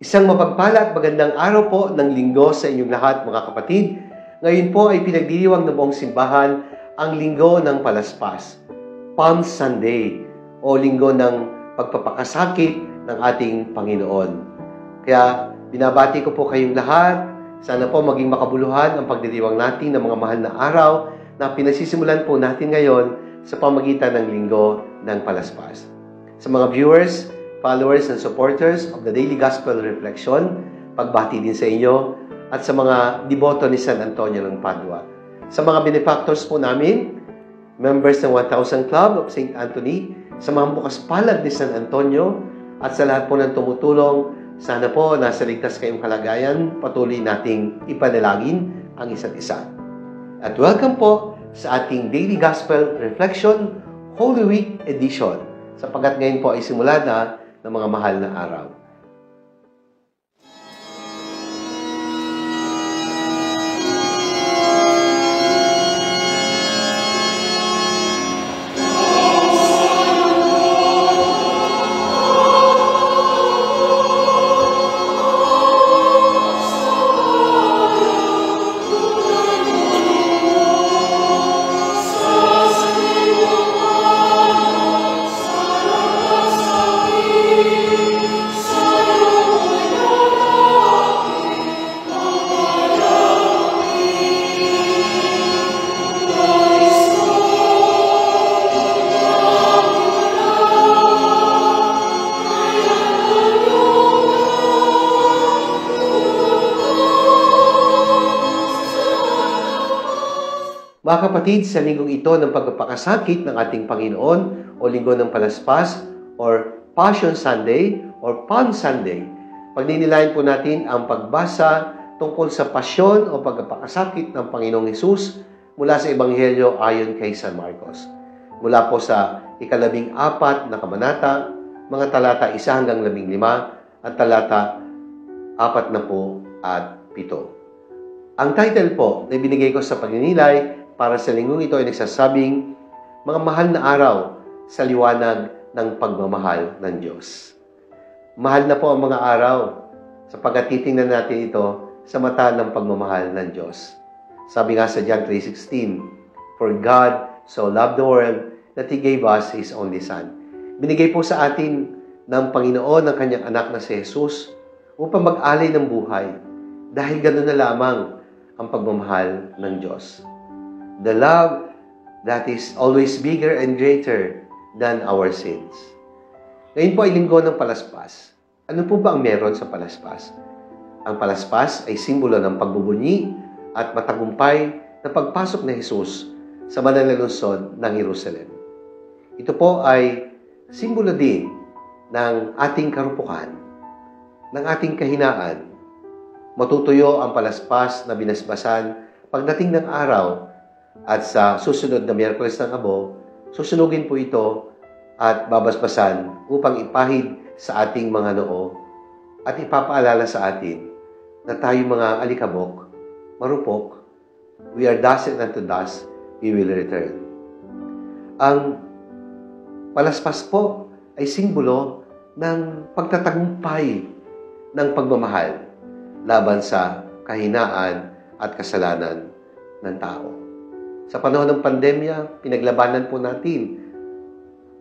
Isang mapagpala at magandang araw po ng linggo sa inyong lahat, mga kapatid. Ngayon po ay pinagdiriwang ng buong simbahan ang linggo ng Palaspas, Palm Sunday, o linggo ng pagpapakasakit ng ating Panginoon. Kaya binabati ko po kayong lahat. Sana po maging makabuluhan ang pagdiriwang natin ng mga mahal na araw na pinasisimulan po natin ngayon sa pamagitan ng linggo ng Palaspas. Sa mga viewers, followers and supporters of the Daily Gospel Reflection, pagbati din sa inyo at sa mga deboto ni San Antonio ng Padua. Sa mga benefactors po namin, members ng 1,000 Club of St. Anthony, sa mga bukas palad ni San Antonio, at sa lahat po ng tumutulong, sana po nasa ligtas kayong kalagayan, patuloy nating ipanalangin ang isa't isa. At welcome po sa ating Daily Gospel Reflection Holy Week Edition, sapagkat ngayon po ay simula na ng mga mahal na araw. Mga kapatid, sa linggong ito ng pagpapakasakit ng ating Panginoon o linggo ng Palaspas or Passion Sunday or Palm Sunday, pagninilayan po natin ang pagbasa tungkol sa pasyon o pagpapakasakit ng Panginoong Hesus mula sa Ebanghelyo ayon kay San Marcos. Mula po sa 14 na kabanata, mga talata 1 hanggang 15 at talata 47. Ang title po na ibinigay ko sa pagninilay para sa linggong ito ay nagsasabing, mga mahal na araw sa liwanag ng pagmamahal ng Diyos. Mahal na po ang mga araw sapagkat titingnan natin ito sa mata ng pagmamahal ng Diyos. Sabi nga sa John 3:16, For God so loved the world that He gave us His only Son. Binigay po sa atin ng Panginoon ang kanyang anak na si Jesus upang mag-alay ng buhay dahil ganoon na lamang ang pagmamahal ng Diyos. The love that is always bigger and greater than our sins. Ngayon po ay linggo ng Palaspas. Ano po ba ang meron sa Palaspas? Ang Palaspas ay simbolo ng pagbubunyi at matagumpay na pagpasok ni Jesus sa banal na lungsod ng Jerusalem. Ito po ay simbolo din ng ating karupukan, ng ating kahinaan. Matutuyo ang Palaspas na binasbasan pagdating ng araw. At sa susunod na Miyerkules ng Abo, susunugin po ito at babasbasan upang ipahid sa ating mga noo at ipapaalala sa atin na tayo mga alikabok, marupok, we are dust and unto dust we will return. Ang Palaspas po ay simbolo ng pagtatagumpay ng pagmamahal laban sa kahinaan at kasalanan ng tao. Sa panahon ng pandemya, pinaglabanan po natin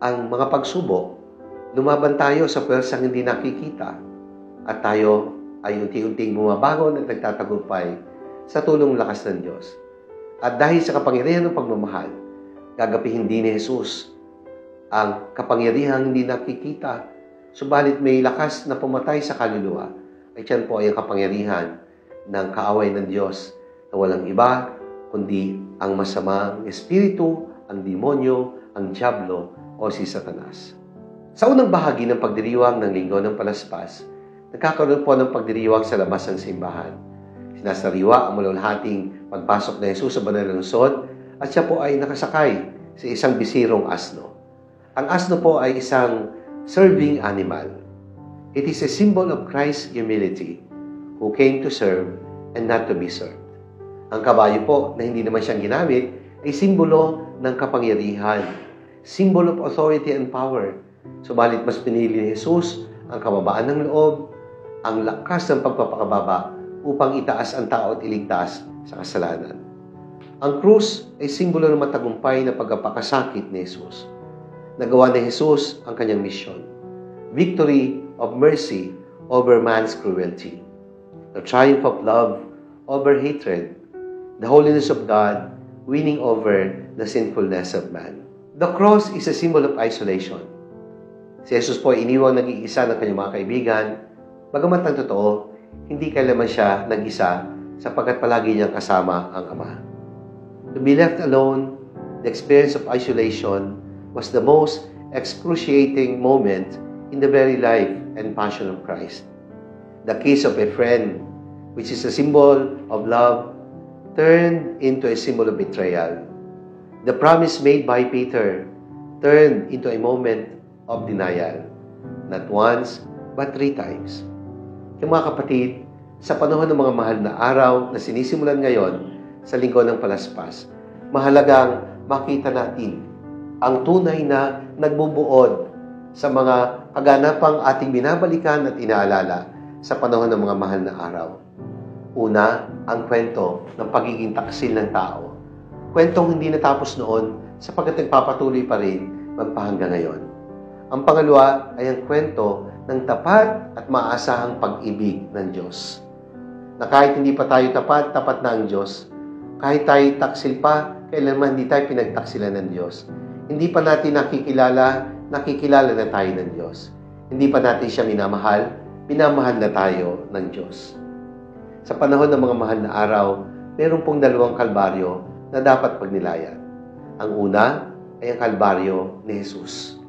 ang mga pagsubok. Lumaban tayo sa pwersang hindi nakikita at tayo ay unti-unting bumabangon at nagtatagumpay sa tulong lakas ng Diyos. At dahil sa kapangyarihan ng pagmamahal, gagapihin din ni Jesus ang kapangyarihan hindi nakikita, subalit may lakas na pumatay sa kaluluwa. Ay tiyan po ay ang kapangyarihan ng kaaway ng Diyos na walang iba kundi ang masamang espiritu, ang demonyo, ang diablo o si Satanas. Sa unang bahagi ng pagdiriwang ng linggo ng Palaspas, nagkakaroon po ng pagdiriwang sa labas ng simbahan. Sinasariwa ang malulhating pagpasok na Jesus sa banal na lungsod at siya po ay nakasakay sa isang bisirong asno. Ang asno po ay isang serving animal. It is a symbol of Christ's humility, who came to serve and not to be served. Ang kabayo po na hindi naman siyang ginamit ay simbolo ng kapangyarihan, symbol of authority and power. Subalit mas pinili ni Jesus ang kababaan ng loob ang lakas ng pagpapakababa upang itaas ang tao at iligtas sa kasalanan. Ang krus ay simbolo ng matagumpay na pagpapakasakit ni Jesus. Nagawa ni Jesus ang kanyang misyon. Victory of mercy over man's cruelty. The triumph of love over hatred. The holiness of God winning over the sinfulness of man. The cross is a symbol of isolation. Si Jesus po ay iniwang nag-iisa ng kanyang mga kaibigan, bagamat ang totoo, hindi kailanman siya nag-isa sapagkat palagi niyang kasama ang Ama. To be left alone, the experience of isolation was the most excruciating moment in the very life and passion of Christ. The kiss of a friend, which is a symbol of love, turned into a symbol of betrayal. The promise made by Peter turned into a moment of denial. Not once, but 3 times. Yung mga kapatid, sa panahon ng mga mahal na araw na sinisimulan ngayon sa Linggo ng Palaspas, mahalagang makita natin ang tunay na nagbubuod sa mga kaganapang ating binabalikan at inaalala sa panahon ng mga mahal na araw. Una, ang kwento ng pagiging taksil ng tao. Kwentong hindi natapos noon sapagkat nagpapatuloy pa rin magpahanggang ngayon. Ang pangalawa ay ang kwento ng tapat at maasahang pag-ibig ng Diyos. Na kahit hindi pa tayo tapat, tapat na ang Diyos. Kahit tayo taksil pa, kailanman hindi tayo pinagtaksilan ng Diyos. Hindi pa natin nakikilala na tayo ng Diyos. Hindi pa natin siya minamahal na tayo ng Diyos. Sa panahon ng mga mahal na araw, meron pong 2 kalbaryo na dapat pagnilayan. Ang una ay ang kalbaryo ni Jesus.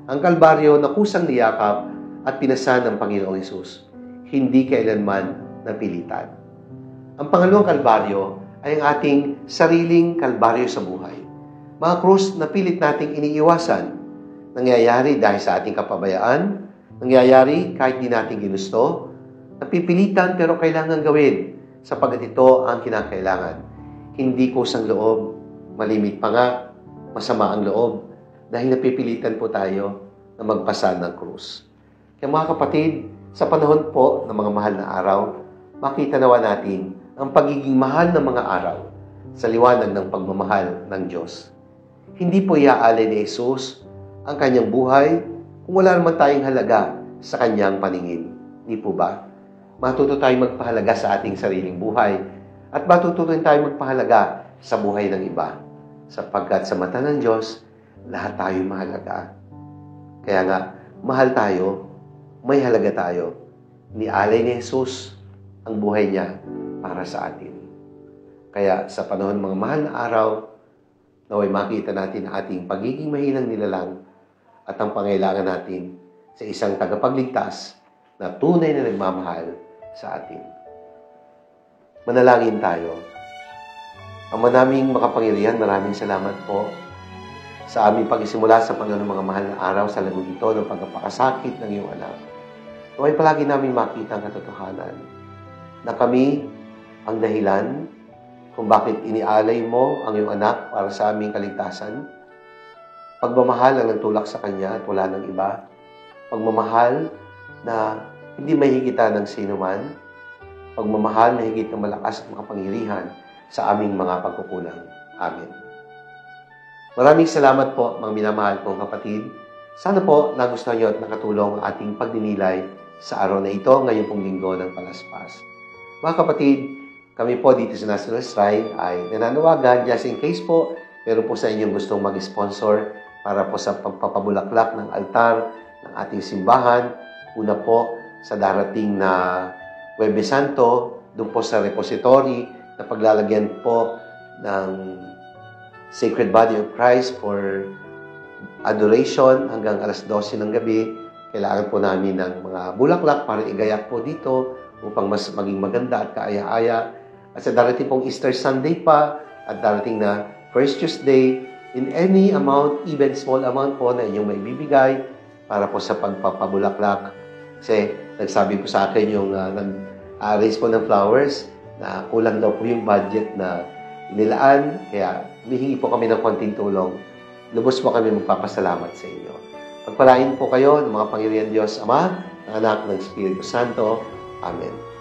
Ang kalbaryo na kusang niyakap at pinasan ng Panginoong Jesus, hindi kailanman napilitan. Ang pangalawang kalbaryo ay ang ating sariling kalbaryo sa buhay. Mga krus na pilit nating iniiwasan. Nangyayari dahil sa ating kapabayaan, nangyayari kahit di natin ginusto, napipilitan pero kailangan gawin sapagkat ito ang kinakailangan. Hindi kusang loob, malimit pa nga, masama ang loob dahil napipilitan po tayo na magpasa ng krus. Kaya mga kapatid, sa panahon po ng mga mahal na araw, makita nawa natin ang pagiging mahal ng mga araw sa liwanag ng pagmamahal ng Diyos. Hindi po iaalay ni Jesus ang kanyang buhay kung wala naman tayong halaga sa kanyang paningin. Hindi po ba? Matuto tayong magpahalaga sa ating sariling buhay at matuto rin tayong magpahalaga sa buhay ng iba. Sapagkat sa mata ng Diyos, lahat tayo mahalaga. Kaya nga, mahal tayo, may halaga tayo. Nialay ni Jesus ang buhay niya para sa atin. Kaya sa panahon ng mga mahal na araw, naway makita natin ang ating pagiging mahinang nilalang at ang pangailangan natin sa isang tagapagligtas na tunay na nagmamahal sa atin. Manalangin tayo. Ama naming makapangyarihan, maraming salamat po sa aming pagsisimula sa panahon ng mga mahal na araw sa lagong ito ng pagpapakasakit ng iyong anak. Naway palagi namin makita ang katotohanan na kami ang dahilan kung bakit inialay mo ang iyong anak para sa aming kaligtasan. Pagmamahal ang nagtulak sa kanya at wala ng iba. Pagmamahal na hindi mahigitan ng sino man. Pagmamahal na higit ng malakas at makapangyarihan sa aming mga pagkukulang. Amen. Maraming salamat po, mga minamahal kong kapatid. Sana po nagustuhan niyo at nakatulong ang ating pagdinilay sa araw na ito, ngayon pong linggo ng Palaspas. Mga kapatid, kami po dito sa National Shrine ay nananawagan, just in case po, meron po sa inyong gustong mag-sponsor para po sa pagpapabulaklak ng altar ng ating simbahan. Una po sa darating na Huwebes Santo, doon po sa repository na paglalagyan po ng Sacred Body of Christ for adoration hanggang alas 12 ng gabi. Kailangan po namin ng mga bulaklak para igayak po dito upang mas maging maganda at kaaya-aya. At sa darating pong Easter Sunday pa at darating na First Tuesday, in any amount, even small amount po na inyong maibibigay para po sa pagpapabulaklak. Kasi nagsabi po sa akin yung nag-arrange po ng flowers na kulang daw po yung budget na inilaan. Kaya humihingi po kami ng konting tulong. Lubos po kami magpapasalamat sa inyo. Pagpalain po kayo ng mga Panginoon Diyos Ama, ng Anak ng Espiritu Santo, Amen.